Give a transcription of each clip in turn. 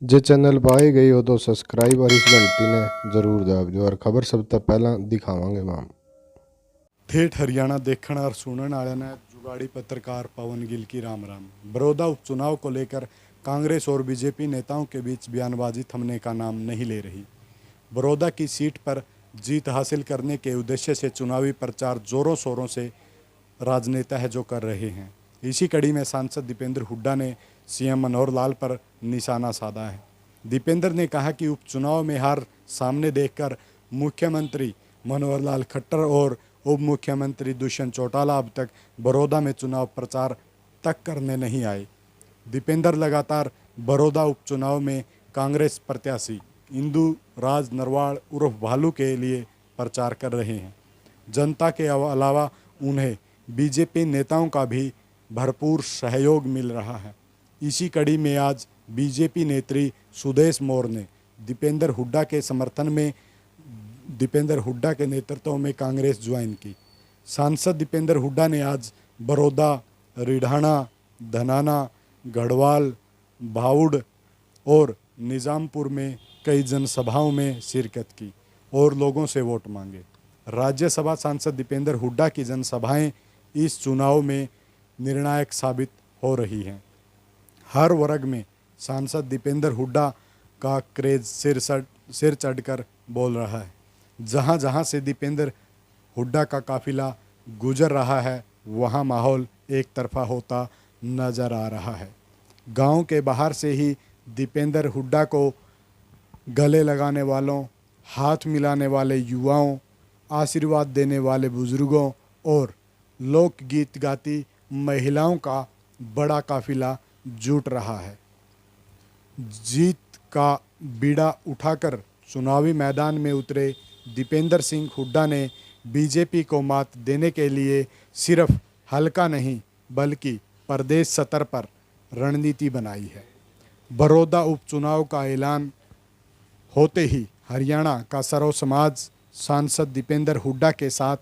जे channel पाए गई हो तो सब्सक्राइब और इस घंटी ने जरूर दब दिओ और खबर सब तक पहला दिखावांगे माम। ठेठ हरियाणा देखने और सुनने वाले ने जुगाड़ी पत्रकार पवन गिल की राम राम। बड़ौदा उपचुनाव को लेकर कांग्रेस और बीजेपी नेताओं के बीच बयानबाजी थमने का नाम नहीं ले रही। बड़ौदा की सीट पर जीत हासिल करने के उद्देश्य से चुनावी प्रचार जोरों शोरों से राजनेता है जो कर रहे हैं। इसी कड़ी में सांसद दीपेंद्र हुड्डा ने सीएम मनोहर लाल पर निशाना साधा है। दीपेंद्र ने कहा कि उपचुनाव में हार सामने देखकर मुख्यमंत्री मनोहर लाल खट्टर और उप मुख्यमंत्री दुष्यंत चौटाला अब तक बड़ौदा में चुनाव प्रचार तक करने नहीं आए। दीपेंद्र लगातार बड़ौदा उपचुनाव में कांग्रेस प्रत्याशी इंदू राज नरवाल उर्फ भालू के लिए प्रचार कर रहे हैं। जनता के अलावा उन्हें बीजेपी नेताओं का भी भरपूर सहयोग मिल रहा है। इसी कड़ी में आज बीजेपी नेत्री सुदेश मौर्य ने दीपेंद्र हुड्डा के नेतृत्व में कांग्रेस ज्वाइन की। सांसद दीपेंद्र हुड्डा ने आज बड़ौदा, रिढ़ाना, धनाना, गढ़वाल, भाउड़ और निज़ामपुर में कई जनसभाओं में शिरकत की और लोगों से वोट मांगे। राज्यसभा सांसद दीपेंद्र हुड्डा की जनसभाएं इस चुनाव में निर्णायक साबित हो रही हैं। हर वर्ग में सांसद दीपेंद्र हुड्डा का क्रेज सिर चढ़कर बोल रहा है। जहां जहां से दीपेंद्र हुड्डा का काफिला गुजर रहा है वहां माहौल एक तरफा होता नजर आ रहा है। गांव के बाहर से ही दीपेंद्र हुड्डा को गले लगाने वालों, हाथ मिलाने वाले युवाओं, आशीर्वाद देने वाले बुजुर्गों और लोकगीत गाती महिलाओं का बड़ा काफिला जुट रहा है। जीत का बीड़ा उठाकर चुनावी मैदान में उतरे दीपेंद्र सिंह हुड्डा ने बीजेपी को मात देने के लिए सिर्फ हल्का नहीं बल्कि प्रदेश सतर पर रणनीति बनाई है। बड़ौदा उपचुनाव का ऐलान होते ही हरियाणा का सर्व समाज सांसद दीपेंद्र हुड्डा के साथ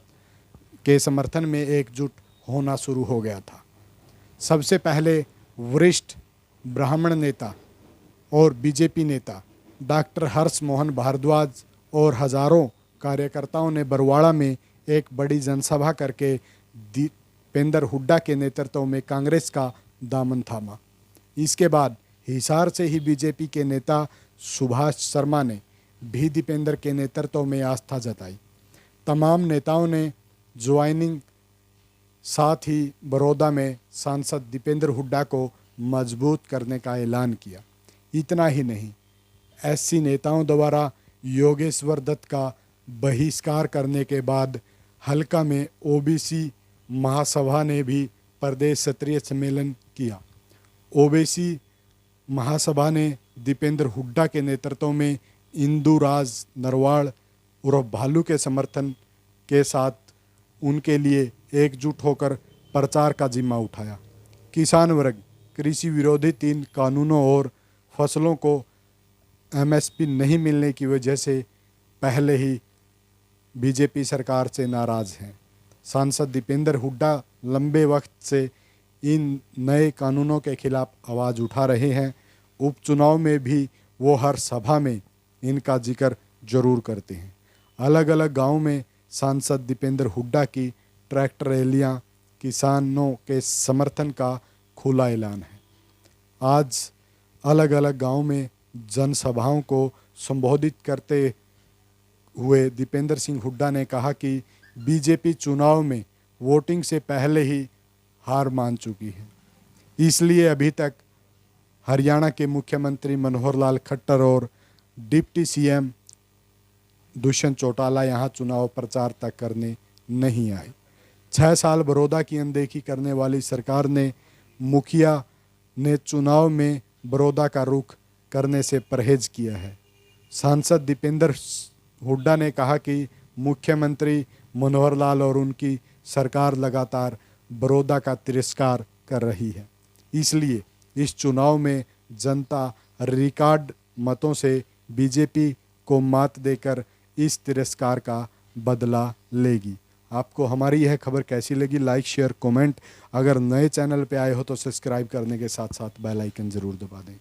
के समर्थन में एकजुट होना शुरू हो गया था। सबसे पहले वरिष्ठ ब्राह्मण नेता और बीजेपी नेता डॉक्टर हर्ष मोहन भारद्वाज और हजारों कार्यकर्ताओं ने बरवाड़ा में एक बड़ी जनसभा करके दीपेंद्र हुड्डा के नेतृत्व में कांग्रेस का दामन थामा। इसके बाद हिसार से ही बीजेपी के नेता सुभाष शर्मा ने भी दीपेंद्र के नेतृत्व में आस्था जताई। तमाम नेताओं ने ज्वाइनिंग साथ ही बड़ौदा में सांसद दीपेंद्र हुड्डा को मजबूत करने का ऐलान किया। इतना ही नहीं, एससी नेताओं द्वारा योगेश्वर दत्त का बहिष्कार करने के बाद हल्का में ओबीसी महासभा ने भी प्रदेश स्तरीय सम्मेलन किया। ओबीसी महासभा ने दीपेंद्र हुड्डा के नेतृत्व में इंदू राज नरवाल उर्फ भालू के समर्थन के साथ उनके लिए एकजुट होकर प्रचार का जिम्मा उठाया। किसान वर्ग कृषि विरोधी 3 कानूनों और फसलों को एमएसपी नहीं मिलने की वजह से पहले ही बीजेपी सरकार से नाराज़ हैं। सांसद दीपेंद्र हुड्डा लंबे वक्त से इन नए कानूनों के खिलाफ आवाज़ उठा रहे हैं। उपचुनाव में भी वो हर सभा में इनका जिक्र जरूर करते हैं। अलग अलग गांव में सांसद दीपेंद्र हुड्डा की ट्रैक्टर रैलियां किसानों के समर्थन का खुला ऐलान है। आज अलग अलग गांव में जनसभाओं को संबोधित करते हुए दीपेंद्र सिंह हुड्डा ने कहा कि बीजेपी चुनाव में वोटिंग से पहले ही हार मान चुकी है, इसलिए अभी तक हरियाणा के मुख्यमंत्री मनोहर लाल खट्टर और डिप्टी सीएम दुष्यंत चौटाला यहाँ चुनाव प्रचार तक करने नहीं आए। 6 साल बड़ौदा की अनदेखी करने वाली सरकार ने मुखिया ने चुनाव में बड़ौदा का रुख करने से परहेज किया है। सांसद दीपेंद्र हुड्डा ने कहा कि मुख्यमंत्री मनोहर लाल और उनकी सरकार लगातार बड़ौदा का तिरस्कार कर रही है, इसलिए इस चुनाव में जनता रिकॉर्ड मतों से बीजेपी को मात देकर इस तिरस्कार का बदला लेगी। आपको हमारी यह खबर कैसी लगी? Like, share, comment. अगर नए चैनल पे आए हो तो सब्सक्राइब करने के साथ साथ बेल आइकन ज़रूर दबा दें।